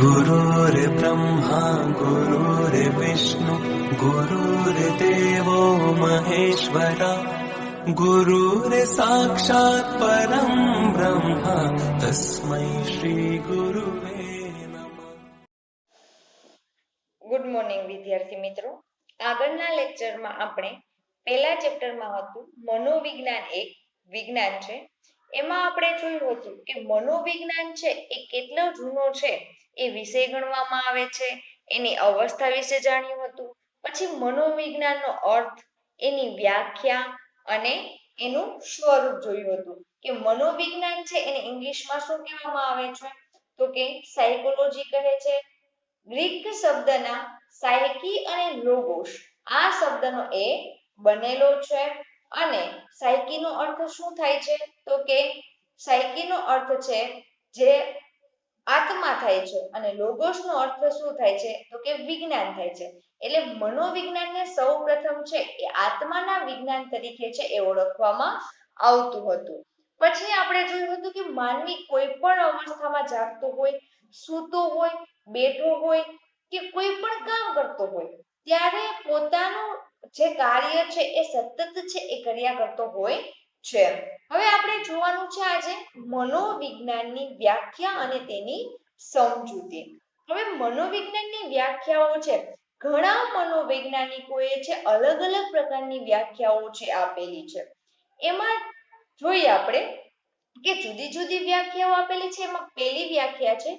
गुरुर्ब्रह्मा गुरुर्विष्णु गुरुर्देवो महेश्वरा गुरुर्साक्षात् परं ब्रह्म तस्मै श्री गुरुवे नमः। ગુડ મોર્નિંગ વિદ્યાર્થી મિત્રો, આગળના લેક્ચરમાં આપણે પહેલા ચેપ્ટરમાં હતું મનોવિજ્ઞાન એક વિજ્ઞાન છે. એમાં આપણે જોયું હતું કે મનોવિજ્ઞાન છે એ કેટલો જૂનો છે એ વિષય ગણવામાં આવે છે. એની અવસ્થા વિશે જાણ્યું હતું. પછી મનોવિજ્ઞાનનો અર્થ, એની વ્યાખ્યા અને એનું સ્વરૂપ જોયું હતું કે મનોવિજ્ઞાન છે એને ઇંગ્લિશમાં શું કહેવામાં આવે છે તો કે સાયકોલોજી કહે છે. ગ્રીક શબ્દના સાયકી અને લોગોસ આ શબ્દનો એ બનેલો છે અને સાયકીનો અર્થ શું થાય છે તો કે સાયકીનો અર્થ છે જે આત્મા થાય છે અને લોગોસનો અર્થ શું થાય છે તો કે વિજ્ઞાન થાય છે. એટલે મનોવિજ્ઞાનને સૌપ્રથમ છે એ આત્માના વિજ્ઞાન તરીકે છે એ ઓળખવામાં આવતું હતું. પછી આપણે જોયું હતું કે માનવી કોઈ પણ અવસ્થામાં જાગતો હોય, સૂતો હોય, બેઠો હોય કે કોઈ પણ કામ કરતો હોય ત્યારે પોતાનું જે કાર્ય છે એ સતત છે એ કર્યા કરતો હોય છે. હવે આપણે જોવાનું છે આજે મનોવિજ્ઞાનની વ્યાખ્યા અને તેની સમજૂતી. હવે મનોવિજ્ઞાનની વ્યાખ્યાઓ છે, ઘણા મનોવૈજ્ઞાનિકોએ છે અલગ અલગ પ્રકારની વ્યાખ્યાઓ છે આપેલી છે. એમાં જોઈએ આપણે કે જુદી જુદી વ્યાખ્યાઓ આપેલી છે. એમાં પહેલી વ્યાખ્યા છે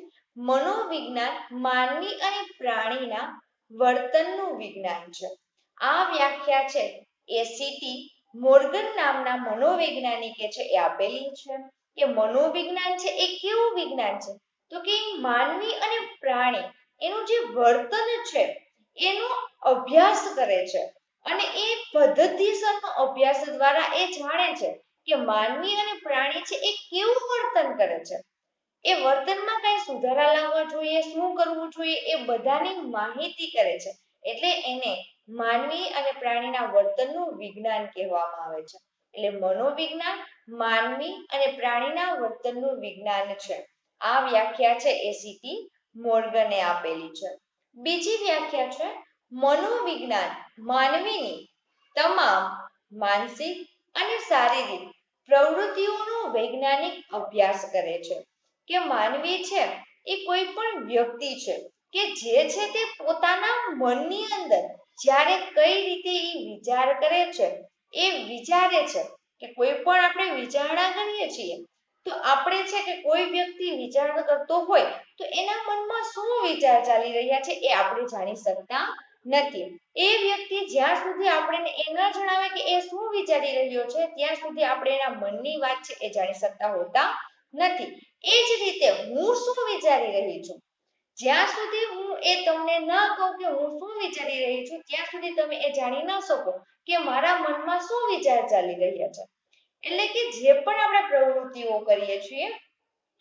મનોવિજ્ઞાન માનવી અને પ્રાણીના વર્તનનું વિજ્ઞાન છે. આ વ્યાખ્યા છે એ સીટી મોર્ગન નામના મનોવૈજ્ઞાનિકે છે એ આપેલી છે કે મનોવિજ્ઞાન છે એ કેવું વિજ્ઞાન છે તો કે માનવી અને પ્રાણી એનું જે વર્તન છે એનો અભ્યાસ કરે છે અને એ પદ્ધતિસરનો અભ્યાસ દ્વારા એ જાણે છે કે માનવી અને પ્રાણી છે એ કેવું વર્તન કરે છે, એ વર્તનમાં કઈ સુધારા લાવવા જોઈએ, શું કરવું જોઈએ, એ બધાની માહિતી કરે છે. એટલે એને માનવી અને પ્રાણીના વર્તનનું વિજ્ઞાન કહેવામાં આવે છે. એટલે મનોવિજ્ઞાન માનવી અને પ્રાણીના વર્તનનું વિજ્ઞાન છે. આ વ્યાખ્યા છે એ સીટી મોર્ગને આપેલી છે. બીજી વ્યાખ્યા છે મનોવિજ્ઞાન માનવીની તમામ માનસિક અને શારીરિક પ્રવૃત્તિઓનો વૈજ્ઞાનિક અભ્યાસ કરે છે. કે માનવી છે એ કોઈ પણ વ્યક્તિ છે કે જે છે તે પોતાના મનની અંદર જ્યારે કઈ રીતે એ વિચાર કરે છે, એ વિચારે છે કે કોઈ પણ આપણે વિચારણા કરીએ છીએ તો આપણે છે કે કોઈ વ્યક્તિ વિચાર કરતો હોય તો એના મનમાં શું વિચાર ચાલી રહ્યા છે એ આપણે જાણી શકતા નથી. એ વ્યક્તિ જ્યાં સુધી આપણને એ ન જણાવે કે એ શું વિચારી રહ્યો છે ત્યાં સુધી આપણે એના મનની વાત છે એ જાણી શકતા હોતા નથી. એ જ રીતે હું શું વિચારી રહી છું, જ્યાં સુધી હું એ તમને ન કહું કે હું શું વિચારી રહી છું ત્યાં સુધી તમે એ જાણી ન શકો કે મારા મનમાં શું વિચાર ચાલી રહ્યા છે. એટલે કે જે પણ આપણે પ્રવૃત્તિઓ કરીએ છીએ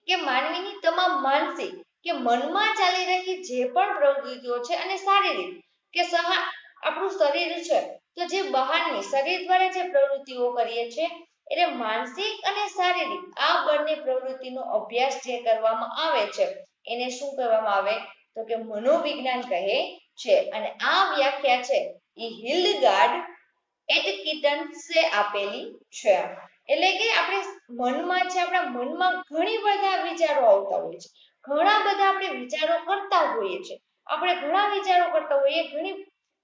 કે માનવીની તમામ માનસિક કે મનમાં ચાલી રહી જે પણ પ્રવૃત્તિઓ છે અને શારીરિક કે આપણું શરીર છે તો જે બહારની શરીર દ્વારા જે પ્રવૃત્તિઓ કરીએ છીએ એટલે માનસિક અને શારીરિક આ બંને પ્રવૃત્તિનો અભ્યાસ જે કરવામાં આવે છે એને શું કહેવામાં આવે તો કે મનોવિજ્ઞાન કહે છે. અને આ વ્યાખ્યા છે એ હિલ્ડગાર્ડ એટકિન્સને આપેલી છે. એટલે કે આપણે મનમાં છે, આપણા મનમાં ઘણી બધા વિચારો આવતા હોય છે, ઘણા બધા આપણે વિચારો કરતા હોઈએ છીએ, આપણે ઘણા વિચારો કરતા હોઈએ, ઘણી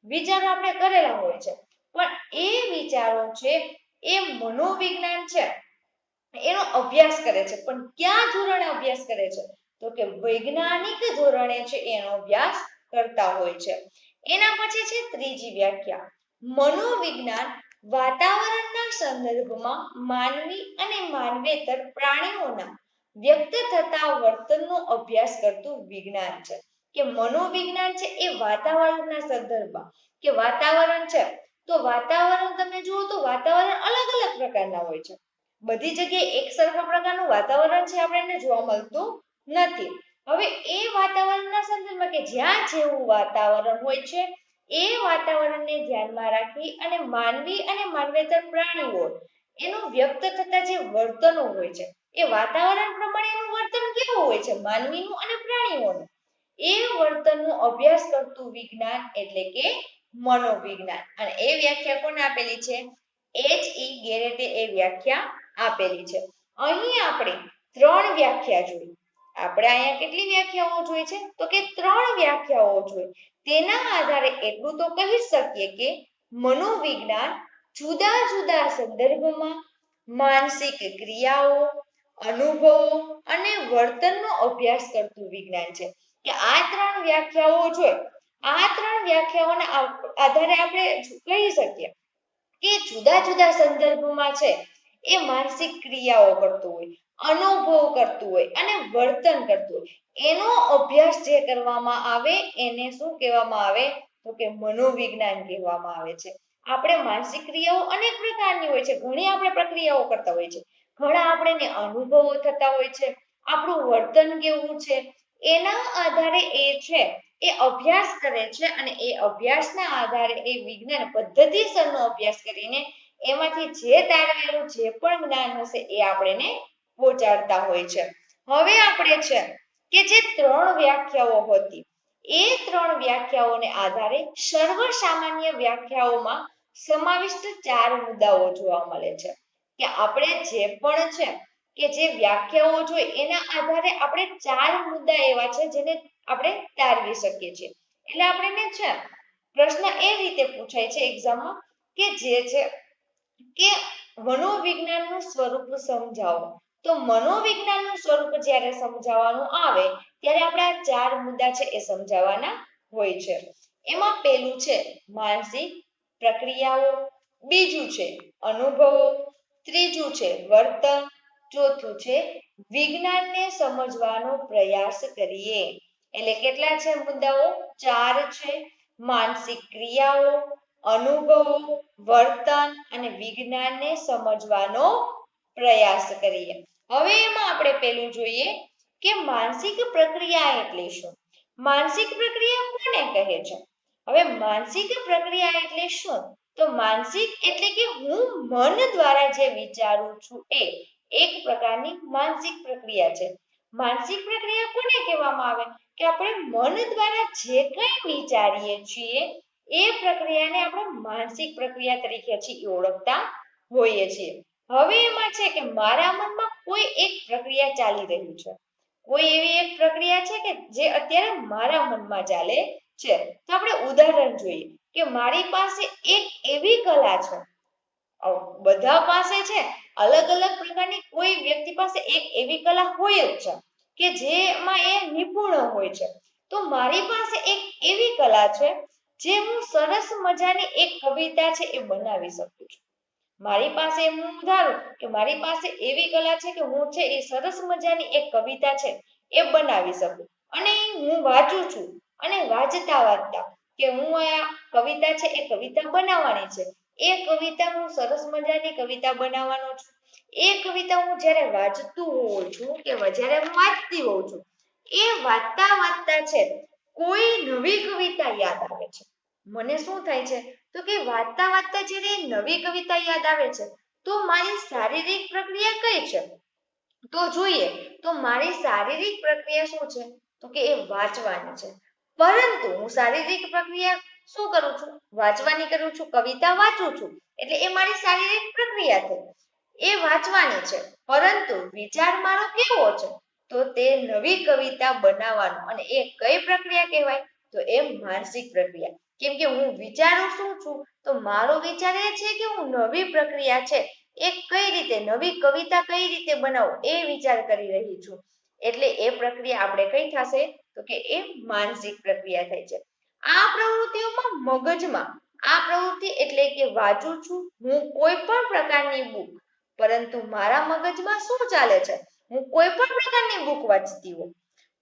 વિચારો આપણે કરેલા હોય છે, પણ એ વિચારો છે એ મનોવિજ્ઞાન છે એનો અભ્યાસ કરે છે. પણ ક્યાં ધોરણે અભ્યાસ કરે છે તો કે વૈજ્ઞાનિક ધોરણે છે એનો અભ્યાસ કરતા હોય છે. એના પછી છે ત્રીજી વ્યાખ્યા મનોવિજ્ઞાન વાતાવરણના સંદર્ભમાં માનવી અને માનવેતર પ્રાણીઓના વ્યક્ત થતા વર્તનનો અભ્યાસ કરતું વિજ્ઞાન છે. કે મનોવિજ્ઞાન છે એ વાતાવરણના સંદર્ભમાં કે વાતાવરણ છે તો વાતાવરણ તમે જુઓ તો વાતાવરણ અલગ અલગ પ્રકારના હોય છે. બધી જગ્યાએ એક સરખા પ્રકારનું વાતાવરણ છે આપણને જોવા મળતું નથી. હવે એ વાતાવરણના સંદર્ભમાં કે જ્યાં જેવું વાતાવરણ હોય છે એ વાતાવરણને ધ્યાનમાં રાખી અને માનવી અને માનવેતર પ્રાણીઓ એનું વ્યક્ત થતા જે વર્તનો હોય છે એ વાતાવરણ પ્રમાણે એનું વર્તન કેવું હોય છે માનવીનું અને પ્રાણીઓનું એ વર્તનનો અભ્યાસ કરતું વિજ્ઞાન એટલે કે મનોવિજ્ઞાન. અને એ વ્યાખ્યા કોને આપેલી છે? H.E. ગેરેટે એ વ્યાખ્યા આપેલી છે. અહીં આપણે 3 વ્યાખ્યા જોઈ. આપણે અહીંયા કેટલી વ્યાખ્યાઓ જોઈ છે? તો કે 3 વ્યાખ્યાઓ જોઈ. તેના આધારે એટલું તો કહી શકીએ કે મનોવિજ્ઞાન જુદા જુદા સંદર્ભમાં માનસિક ક્રિયાઓ, અનુભવો અને વર્તનનો અભ્યાસ કરતું વિજ્ઞાન છે. કે આ 3 વ્યાખ્યાઓ જોઈ. આ 3 વ્યાખ્યાઓના આધારે આપણે કહી શકીએ કે જુદા જુદા સંદર્ભમાં છે એ માનસિક ક્રિયાઓ કરતું હોય, અનુભવ કરતું હોય અને વર્તન કરતું હોય. એનો અભ્યાસ જે કરવામાં આવે એને શું કહેવામાં આવે? તો કે મનોવિજ્ઞાન કહેવામાં આવે છે. આપણે માનસિક ક્રિયાઓ અનેક પ્રકારની હોય છે. ઘણી આપણે પ્રક્રિયાઓ કરતા હોય છે. ઘણા આપણને અનુભવો થતા હોય છે. આપણું વર્તન કેવું છે એના આધારે એ છે એ અભ્યાસ કરે છે અને એ અભ્યાસના આધારે એ વિજ્ઞાન પદ્ધતિસરનો અભ્યાસ કરીને એમાંથી જે તારવેલું જે પણ જ્ઞાન હશે એ આપણને પહોંચાડતા હોય છે. હવે આપણે છે કે જે 3 વ્યાખ્યાઓ હતી એ 3 વ્યાખ્યાઓને આધારે સર્વ સામાન્ય વ્યાખ્યાઓમાં સમાવિષ્ટ 4 મુદ્દાઓ જોવા મળે છે. કે આપણે જે પણ છે કે જે વ્યાખ્યાઓ જોઈ એના આધારે આપણે 4 મુદ્દા એવા છે જેને આપણે તારવી શકીએ છીએ. એટલે આપણને છે પ્રશ્ન એ રીતે પૂછાય છે એક્ઝામમાં કે જે છે કે મનોવિજ્ઞાનનું સ્વરૂપ સમજાવો. તો મનોવિજ્ઞાનનું સ્વરૂપ જ્યારે સમજાવવાનું આવે ત્યારે આપણે આ 4 મુદ્દા છે એ સમજાવવાના હોય છે. એમાં પહેલું છે માનસિક પ્રક્રિયાઓ, બીજું છે અનુભવો, ત્રીજું છે વર્તન, ચોથું છે વિજ્ઞાનને સમજવાનો પ્રયાસ કરીએ. એટલે કેટલા છે મુદ્દાઓ? 4 છે. માનસિક ક્રિયાઓ, અનુભવો, વર્તન અને વિજ્ઞાનને સમજવાનો પ્રયાસ કરીએ. હવે એમાં આપણે પહેલું જોઈએ કે માનસિક પ્રક્રિયા એટલે શું? માનસિક પ્રક્રિયા કોને કહે છે? હવે માનસિક પ્રક્રિયા એટલે શું? તો માનસિક એટલે કે હું મન દ્વારા જે વિચારું છું એ એક પ્રકારની માનસિક પ્રક્રિયા છે. માનસિક પ્રક્રિયા કોને કહેવામાં આવે? કે આપણે મન દ્વારા જે કંઈ વિચારીએ છીએ એ પ્રક્રિયાને આપણે માનસિક પ્રક્રિયા તરીકે ઓળખતા હોઈએ છીએ. હવે એમાં છે કે મારા મનમાં કોઈ એક પ્રક્રિયા ચાલી રહી છે. કોઈ એવી એક પ્રક્રિયા છે કે જે અત્યારે મારા મનમાં ચાલે છે. તો આપણે ઉદાહરણ જોઈએ કે મારી પાસે એક એવી કલા છે. બધા પાસે છે અલગ અલગ પ્રકારની કોઈ વ્યક્તિ પાસે એક એવી કલા હોય જ છે કે જેમાં એ નિપુણ હોય છે. તો મારી પાસે એક એવી કલા છે જે હું સરસ મજાની એક કવિતા છે એ બનાવી શકું છું. મારી પાસે હું ધારું કે મારી પાસે એવી કલા છે કે હું છે એ સરસ મજાની એક કવિતા છે એ બનાવી શકું અને હું વાંચું છું અને વાંચતા વાંચતા કે હું આ કવિતા છે એ કવિતા બનાવવાની છે. એ કવિતા હું સરસ મજાની કવિતા બનાવવાનો છું. એ કવિતા હું જ્યારે વાંચતું હોઉં છું કે જ્યારે હું વાંચતી હોઉં છું એ વાંચતા વાંચતા છે કોઈ નવી કવિતા યાદ આવે છે. મને શું થાય છે તો કે વાંચતા વાંચતા જ્યારે નવી કવિતા યાદ આવે છે તો મારી શારીરિક પ્રક્રિયા કઈ છે? તો જોઈએ તો મારી શારીરિક પ્રક્રિયા શું છે? તો કે એ વાંચવાની છે. પરંતુ હું શારીરિક પ્રક્રિયા શું કરું છું? વાંચવાની કરું છું, કવિતા વાંચું છું. એટલે એ મારી શારીરિક પ્રક્રિયા થઈ. એ વાંચવાની છે. પરંતુ વિચાર મારો કેવો છે? તો તે નવી કવિતા બનાવવાનો. અને એ કઈ પ્રક્રિયા કહેવાય? તો એ માનસિક પ્રક્રિયા. કેમ કે હું વિચારું શું છું? તો મારો વિચાર એ છે કે હું નવી પ્રક્રિયા છે એ કઈ રીતે નવી કવિતા કઈ રીતે બનાવું એ વિચાર કરી રહી છું. એટલે એ પ્રક્રિયા આપણે કઈ થશે? તો કે એ માનસિક પ્રક્રિયા થઈ છે. આ પ્રવૃત્તિઓમાં મગજમાં આ પ્રવૃત્તિ એટલે કે વાંચું છું હું કોઈ પણ પ્રકારની બુક, પરંતુ મારા મગજમાં શું ચાલે છે? હું કોઈ પણ પ્રકારની બુક વાંચતી હોઉં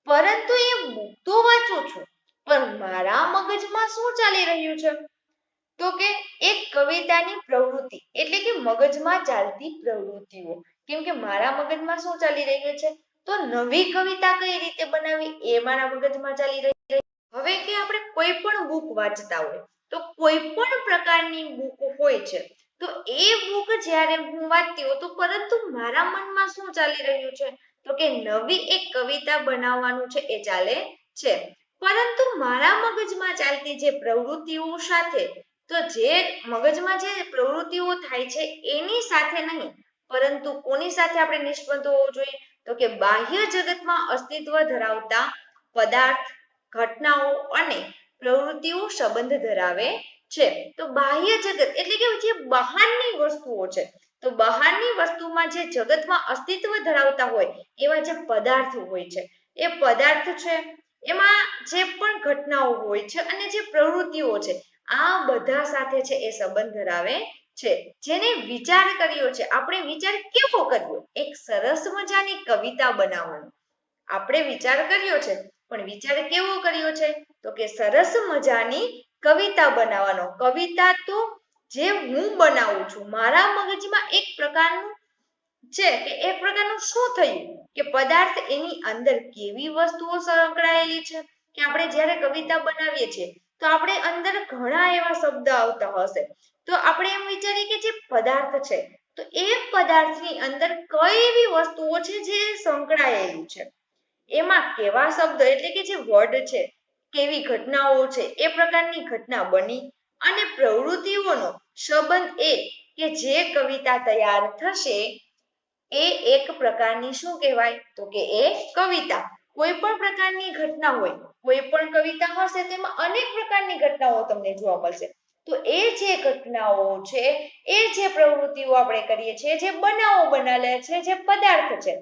પરંતુ એ બુક તો વાંચું છું પણ મારા મગજમાં શું ચાલી રહ્યું છે? તો કે એક કવિતાની પ્રવૃત્તિ એટલે કે મગજમાં ચાલતી પ્રવૃત્તિઓ. કેમ કે મારા મગજમાં શું ચાલી રહ્યું છે? તો નવી કવિતા કઈ રીતે બનાવી એ મારા મગજમાં ચાલી રહી છે. હવે કે આપણે કોઈ પણ બુક વાંચતા હોય તો કોઈ પણ પ્રકારની બુક હોય છે તો એ બુક જ્યારે હું વાંચતી હોઉં તો પરંતુ મારા મનમાં શું ચાલી રહ્યું છે? તો કે નવી એક કવિતા બનાવવાનું છે એ ચાલે છે. પરંતુ મારા મગજમાં ચાલતી જે પ્રવૃત્તિઓ સાથે, તો જે મગજમાં જે પ્રવૃત્તિઓ થાય છે એની સાથે નહીં, પરંતુ કોની સાથે આપણે નિષ્પન્ન હોવું જોઈએ, તો કે બાહ્ય જગતમાં અસ્તિત્વ ધરાવતા પદાર્થ, ઘટનાઓ અને પ્રવૃત્તિઓ સંબંધ ધરાવે છે. તો બાહ્ય જગત એટલે કે જે બહારની વસ્તુઓ છે, તો બહારની વસ્તુમાં જે જગતમાં અસ્તિત્વ ધરાવતા હોય એવા જે પદાર્થો હોય છે, એ પદાર્થ છે, એમાં જે પણ ઘટનાઓ હોય છે અને જે પ્રવૃત્તિઓ છે, આ બધા સાથે છે એ સંબંધ ધરાવે છે. જેને વિચાર કર્યો છે, આપણે વિચાર કેવો કર્યો, એક સરસ મજાની કવિતા બનાવવાનો આપણે વિચાર કર્યો છે, પણ વિચાર કેવો કર્યો છે, તો કે સરસ મજાની કવિતા બનાવવાનો. કવિતા તો જે હું બનાવું છું, મારા મગજમાં એક પ્રકારનું છે કે એક પ્રકારનું શું થયું કે પદાર્થ એની અંદર કેવી વસ્તુઓ સંકળાયેલી છે, કે આપણે જ્યારે કવિતા બનાવીએ છીએ તો આપણે અંદર ઘણા એવા શબ્દ આવતા હશે, તો આપણે એમ વિચારીએ કે જે પદાર્થ છે, તો એ પદાર્થની અંદર કઈ એવી વસ્તુઓ છે જે સંકળાયેલી છે, એમાં કેવા શબ્દ એટલે કે જે વર્ડ છે, કેવી ઘટનાઓ છે, એ પ્રકારની ઘટના બની અને પ્રવૃત્તિઓનો સંબંધ એ કે જે કવિતા તૈયાર થશે એ એક પ્રકારની શું કહેવાય, તો કે એ કવિતા. કોઈ પણ પ્રકારની ઘટના હોય, કોઈ પણ કવિતા હશે તેમાં અનેક પ્રકારની ઘટનાઓ તમને જોવા મળશે, તો એ જે ઘટનાઓ છે, એ જે પ્રવૃત્તિઓ આપણે કરીએ છીએ, જે બનાવો બનાવેલા છે, જે પદાર્થ છે,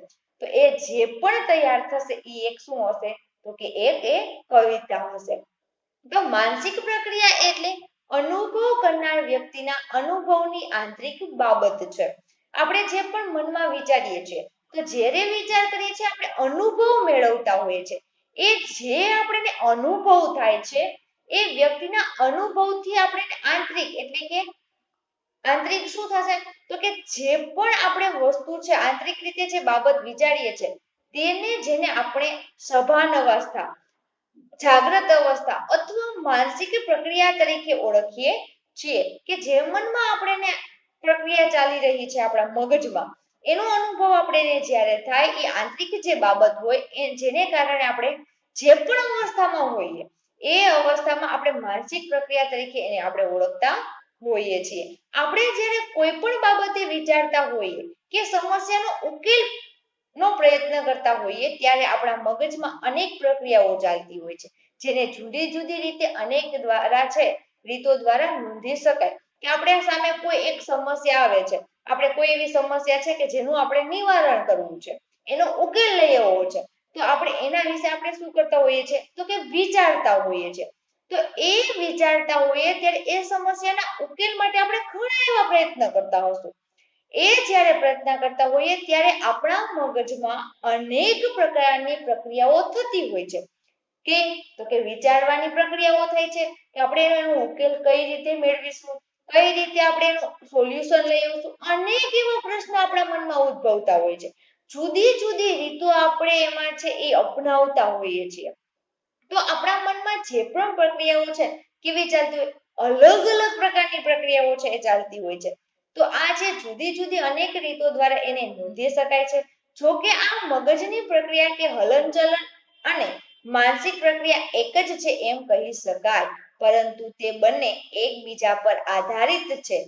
તો એ જે પણ તૈયાર થશે એ એક શું હશે, તો કે એક એ કવિતા હશે. તો માનસિક પ્રક્રિયા એટલે અનુભવ કરનાર વ્યક્તિના અનુભવની આંતરિક બાબત છે. આપણે જે પણ મનમાં વિચારીએ છીએ, તો જ્યારે વિચાર કરીએ છીએ આપણે અનુભવ મેળવતા હોઈએ છીએ, એ જે આપણને અનુભવ થાય છે એ વ્યક્તિના અનુભવથી આપણે આંતરિક એટલે કે આંતરિક શું થશે, તો કે જે પણ આપણે વસ્તુ છે, આંતરિક રીતે જે બાબત વિચારીએ છીએ તેને જેને આપણે સભાન અવસ્થા, જાગ્રત અવસ્થા અથવા માનસિક પ્રક્રિયા તરીકે ઓળખીએ છીએ, કે જે મનમાં આપણે પ્રક્રિયા ચાલી રહી છે આપણા મગજમાં, એનો અનુભવ આપણે જ્યારે થાય એ આંતરિક જે બાબત હોય એ જેને કારણે આપણે જે પણ અવસ્થામાં હોઈએ એ અવસ્થામાં આપણે માનસિક પ્રક્રિયા તરીકે એને આપણે ઓળખતા હોઈએ છીએ. આપણે જ્યારે કોઈ પણ બાબતે વિચારતા હોઈએ કે સમસ્યાનો ઉકેલ નો પ્રયત્ન કરતા હોઈએ ત્યારે આપણા મગજમાં અનેક પ્રક્રિયાઓ ચાલતી હોય છે, જેને જુદી જુદી રીતે અનેક દ્વારા છે રીતો દ્વારા નોંધી શકાય. કે આપણે સામે કોઈ એક સમસ્યા આવે છે, આપણે કોઈ એવી સમસ્યા છે કે જેનું આપણે નિવારણ કરવું છે, એનો ઉકેલ લઈ આવવો છે, તો આપણે એના વિશે આપણે શું કરતા હોઈએ છીએ, તો કે વિચારતા હોઈએ છીએ. તો એ વિચારતા હોઈએ ત્યારે એ સમસ્યાના ઉકેલ માટે આપણે ઘણા એવા પ્રયત્ન કરતા હોઈશું. એ જ્યારે પ્રયત્ન કરતા હોઈએ ત્યારે આપણા મગજમાં અનેક પ્રકારની પ્રક્રિયાઓ થતી હોય છે, તો કે વિચારવાની પ્રક્રિયાઓ થાય છે કે આપણે એનો ઉકેલ કઈ રીતે મેળવીશું, કઈ રીતે આપણે એનું સોલ્યુશન લઈ આવશું, અનેક એવા પ્રશ્નો આપણા મનમાં ઉદ્ભવતા હોય છે. જુદી જુદી રીતો આપણે એમાં છે એ અપનાવતા હોઈએ છીએ. તો આપણા મનમાં જે પણ પ્રક્રિયાઓ છે કેવી ચાલતી હોય, અલગ અલગ પ્રકારની પ્રક્રિયાઓ છે એ ચાલતી હોય છે. તો આ જે જુદી જુદી અનેક રીતો દ્વારા એને નોંધી શકાય છે. જો કે આ મગજની પ્રક્રિયા કે હલનચલન અને માનસિક પ્રક્રિયા એક જ છે એમ કહી શકાય, પરંતુ તે બંને એકબીજા પર આધારિત છે,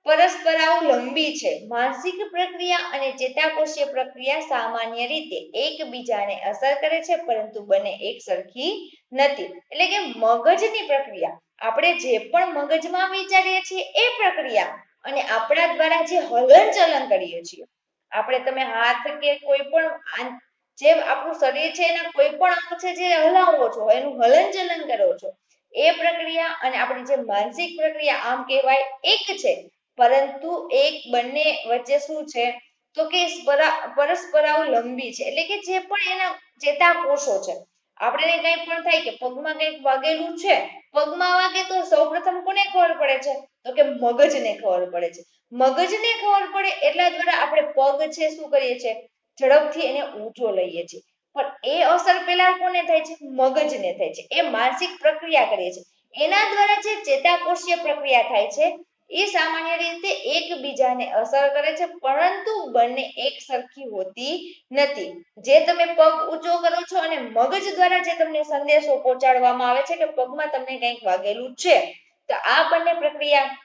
પરસ્પરાવલંબી છે. માનસિક પ્રક્રિયા અને ચેતાકોષીય પ્રક્રિયા સામાન્ય રીતે એકબીજાને અસર કરે છે, પરંતુ બંને એક સરખી નથી. એટલે કે મગજની પ્રક્રિયા, આપણે જે પણ મગજમાં વિચારીએ છીએ એ પ્રક્રિયા અને આપણા દ્વારા જે હલનચલન કરીએ છીએ, આપણે તમે હાથ કે કોઈ પણ જે આપણું શરીર છે એના કોઈ પણ અંગ છે જે હલાવો છો, એનું હલનચલન કરો છો, એ પ્રક્રિયા અને આપણી જે માનસિક પ્રક્રિયા આમ કહેવાય એક છે, પરંતુ એક બંને વચ્ચે શું છે, તો કે પરસ્પરાવલંબી છે. એટલે કે જે પણ એના ચેતાકોષો છે, આપણે કંઈ પણ થાય કે પગમાં કંઈક વાગેલું છે, પગમાં વાગે તો સૌપ્રથમ કોને ખબર પડે છે, તો કે મગજને ખબર પડે છે. મગજને ખબર પડે એટલા દ્વારા આપણે પગ છે શું કરીએ છીએ, ઝડપથી એને ઊંચો લઈએ છીએ, પણ એ અસર પેલા કોને થાય છે, મગજને થાય છે. એ માનસિક પ્રક્રિયા કરીએ છીએ, એના દ્વારા જે ચેતાકોષીય પ્રક્રિયા થાય છે એ સામાન્ય રીતે એકબીજાને અસર કરે છે, પરંતુ બંને એક સરખી હોતી નથી. જે તમે પગ ઊંચો કરો છો અને મગજ દ્વારા જે તમને સંદેશો પહોંચાડવામાં આવે છે કે પગમાં તમને કંઈક વાગેલું છે, તો આ બંને પ્રક્રિયા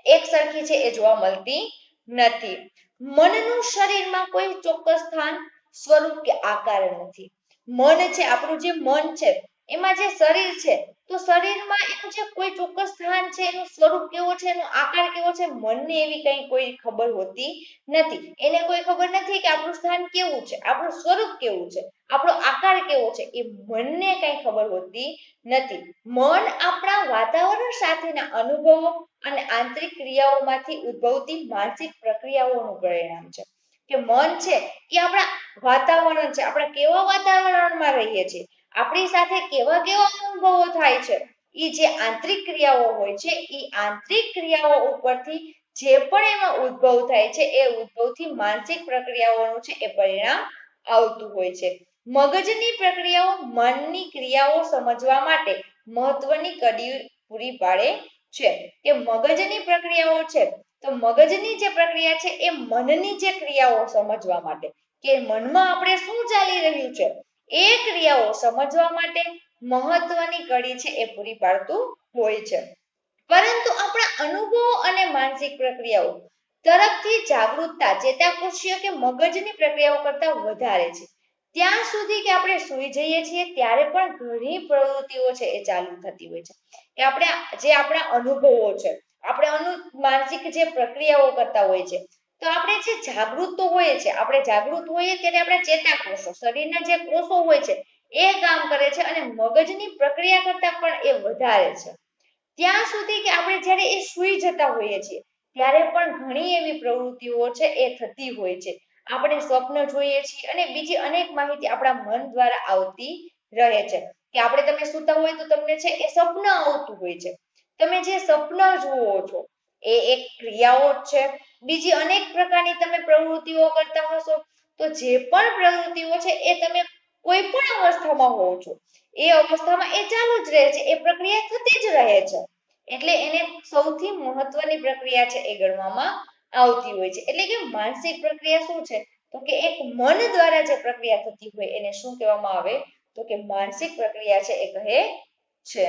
એક સરખી છે એ જોવા મળતી નથી. મનનું શરીરમાં કોઈ ચોક્કસ સ્થાન, સ્વરૂપ કે આકાર નથી. મન છે, આપણું જે મન છે, એમાં જે શરીર છે, તો શરીરમાં એનું જે કોઈ ચોક્કસ સ્થાન છે, એનું સ્વરૂપ કેવો છે, એનો આકાર કેવો છે, મનને એવી કઈ કોઈ ખબર હોતી નથી. એને કોઈ ખબર નથી કે આપણું સ્થાન કેવું છે, આપણું સ્વરૂપ કેવું છે, આપણો આકાર કેવો છે, એ મનને કઈ ખબર હોતી નથી. મન આપણા વાતાવરણ સાથેના અનુભવો અને આંતરિક ક્રિયાઓમાંથી ઉદ્ભવતી માનસિક પ્રક્રિયાઓનું પરિણામ છે. કે મન છે એ આપણા વાતાવરણ છે, આપણે કેવા વાતાવરણમાં રહીએ છીએ, આપણી સાથે કેવા કેવા અનુભવો થાય છે, એ જે આંતરિક ક્રિયાઓ હોય છે, એ આંતરિક ક્રિયાઓ ઉપરથી જે પણ એમાં ઉદ્ભવ થાય છે, એ ઉદ્ભવથી માનસિક પ્રક્રિયાઓનું છે એ પરિણામ આવતું હોય છે. મગજની પ્રક્રિયાઓ મનની ક્રિયાઓ સમજવા માટે મહત્વની કડી પૂરી પાડે છે. કે મગજની પ્રક્રિયાઓ છે, તો મગજની જે પ્રક્રિયા છે એ મનની જે ક્રિયાઓ સમજવા માટે, કે મનમાં આપણે શું ચાલી રહ્યું છે, એ ક્રિયાઓ સમજવા માટે મહત્વની કડી છે એ પૂરી પાડતું હોય છે. પરંતુ આપણા અનુભવો અને માનસિક પ્રક્રિયાઓ તરફથી જાગૃતતા ચેતાકોષીય કે મગજની પ્રક્રિયાઓ કરતા વધારે છે. ત્યાં સુધી કે આપણે સૂઈ જઈએ છીએ ત્યારે પણ ઘણી પ્રવૃત્તિઓ છે એ ચાલુ થતી હોય છે. કે આપણે જે આપણા અનુભવો છે, આપણે માનસિક જે પ્રક્રિયાઓ કરતા હોય છે, તો આપણે જે જાગૃત હોઈએ છીએ, આપણે જાગૃત હોઈએ ત્યારે આપણા ચેતાકોષો, શરીરના જે કોષો હોય છે, એ કામ કરે છે અને મગજની પ્રક્રિયા કરતા પણ એ વધારે છે. ત્યાં સુધી કે આપણે જ્યારે એ સૂઈ જતા હોઈએ છીએ ત્યારે પણ ઘણી એવી પ્રવૃત્તિઓ છે એ થતી હોય છે. આપણે સ્વપ્ન જોઈએ છીએ અને બીજી અનેક માહિતી આપણા મન દ્વારા આવતી રહે છે. કે આપણે તમે સૂતા હોય તો તમને છે એ સપન આવતું હોય છે. તમે જે સપના જુઓ છો એ એક ક્રિયાઓ જ છે. બીજી અનેક પ્રકારની તમે પ્રવૃત્તિઓ કરતા હશો, તો જે પણ પ્રવૃત્તિઓ છે એ તમે કોઈ પણ અવસ્થામાં હોવ છો, એ અવસ્થામાં એ ચાલુ જ રહે છે, એ પ્રક્રિયા થતી જ રહે છે. એટલે એને સૌથી મહત્વની પ્રક્રિયા છે એ ગણવામાં આવતી હોય છે. એટલે કે માનસિક પ્રક્રિયા શું છે, તો કે એક મન દ્વારા જે પ્રક્રિયા થતી હોય એને શું કહેવામાં આવે, તો કે માનસિક પ્રક્રિયા છે એ કહે છે.